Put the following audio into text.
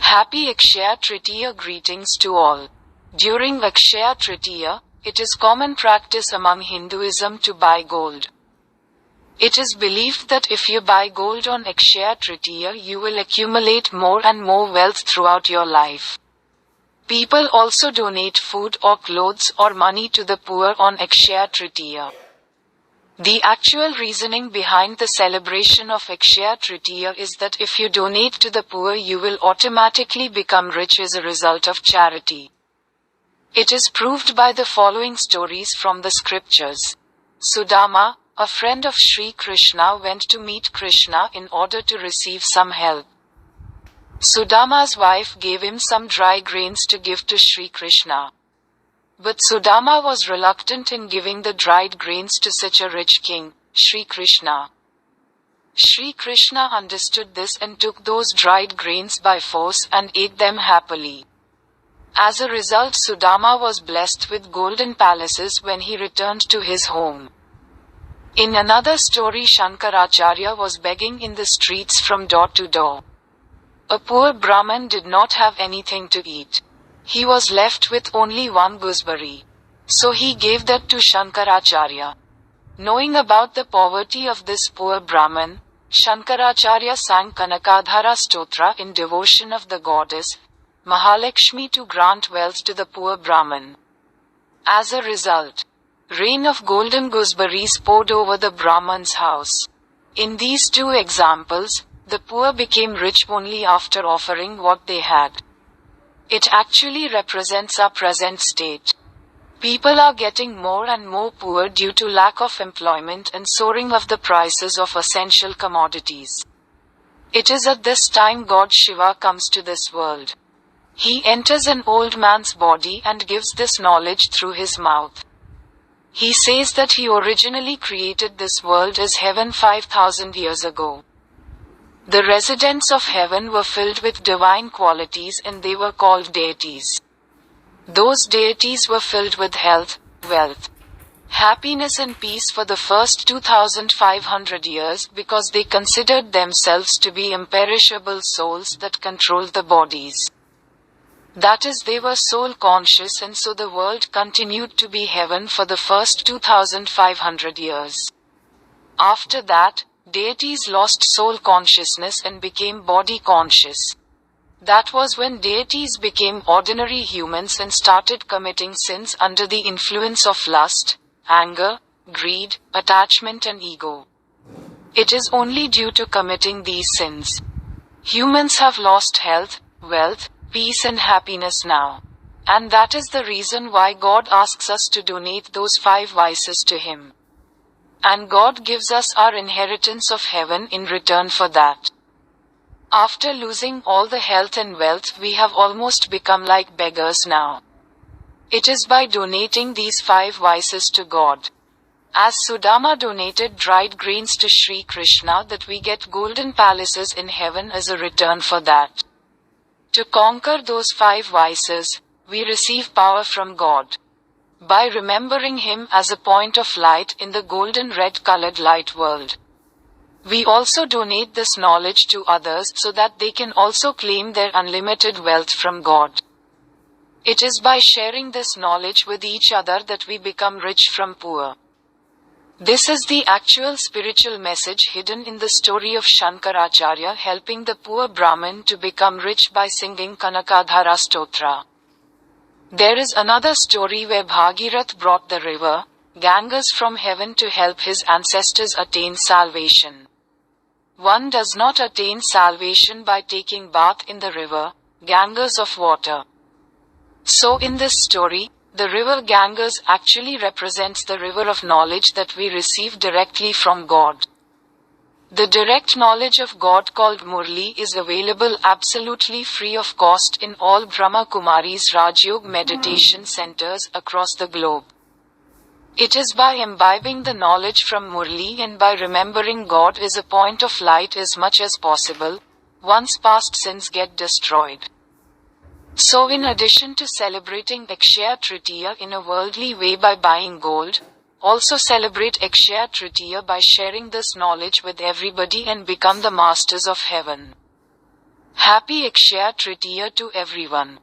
Happy Akshaya Tritiya greetings to all. During Akshaya Tritiya, it is common practice among Hinduism to buy gold. It is believed that if you buy gold on Akshaya Tritiya, you will accumulate more and more wealth throughout your life. People also donate food or clothes or money to the poor on Akshaya Tritiya. The actual reasoning behind the celebration of Akshaya Tritiya is that if you donate to the poor, you will automatically become rich as a result of charity. It is proved by the following stories from the scriptures. Sudama, a friend of Sri Krishna, went to meet Krishna in order to receive some help. Sudama's wife gave him some dry grains to give to Sri Krishna. But Sudama was reluctant in giving the dried grains to such a rich king, Sri Krishna. Sri Krishna understood this and took those dried grains by force and ate them happily. As a result, Sudama was blessed with golden palaces when he returned to his home. In another story, Shankaracharya was begging in the streets from door to door. A poor Brahmin did not have anything to eat. He was left with only one gooseberry. So he gave that to Shankaracharya. Knowing about the poverty of this poor Brahmin, Shankaracharya sang Kanakadhara Stotra in devotion of the goddess Mahalakshmi to grant wealth to the poor Brahmin. As a result, rain of golden gooseberries poured over the Brahman's house. In these two examples, the poor became rich only after offering what they had. It actually represents our present state. People are getting more and more poor due to lack of employment and soaring of the prices of essential commodities. It is at this time God Shiva comes to this world. He enters an old man's body and gives this knowledge through his mouth. He says that he originally created this world as heaven 5,000 years ago. The residents of heaven were filled with divine qualities and they were called deities. Those deities were filled with health, wealth, happiness and peace for the first 2,500 years because they considered themselves to be imperishable souls that controlled the bodies. That is, they were soul conscious, and so the world continued to be heaven for the first 2,500 years. After that, deities lost soul consciousness and became body conscious. That was when deities became ordinary humans and started committing sins under the influence of lust, anger, greed, attachment and ego. It is only due to committing these sins. Humans have lost health, wealth, peace and happiness now. And that is the reason why God asks us to donate those 5 vices to Him. And God gives us our inheritance of heaven in return for that. After losing all the health and wealth, we have almost become like beggars now. It is by donating these 5 vices to God, as Sudama donated dried grains to Sri Krishna, that we get golden palaces in heaven as a return for that. To conquer those 5 vices, we receive power from God. By remembering Him as a point of light in the golden red-colored light world. We also donate this knowledge to others so that they can also claim their unlimited wealth from God. It is by sharing this knowledge with each other that we become rich from poor. This is the actual spiritual message hidden in the story of Shankaracharya helping the poor Brahmin to become rich by singing Kanakadhara Stotra. There is another story where Bhagirath brought the river Ganges from heaven to help his ancestors attain salvation. One does not attain salvation by taking bath in the river Ganges of water. So in this story, the river Ganges actually represents the river of knowledge that we receive directly from God. The direct knowledge of God called Murli is available absolutely free of cost in all Brahma Kumari's Rajyog meditation centers across the globe. It is by imbibing the knowledge from Murli and by remembering God as a point of light as much as possible, one's past sins get destroyed. So in addition to celebrating Akshaya Tritiya in a worldly way by buying gold, also celebrate Akshaya Tritiya by sharing this knowledge with everybody and become the masters of heaven. Happy Akshaya Tritiya to everyone.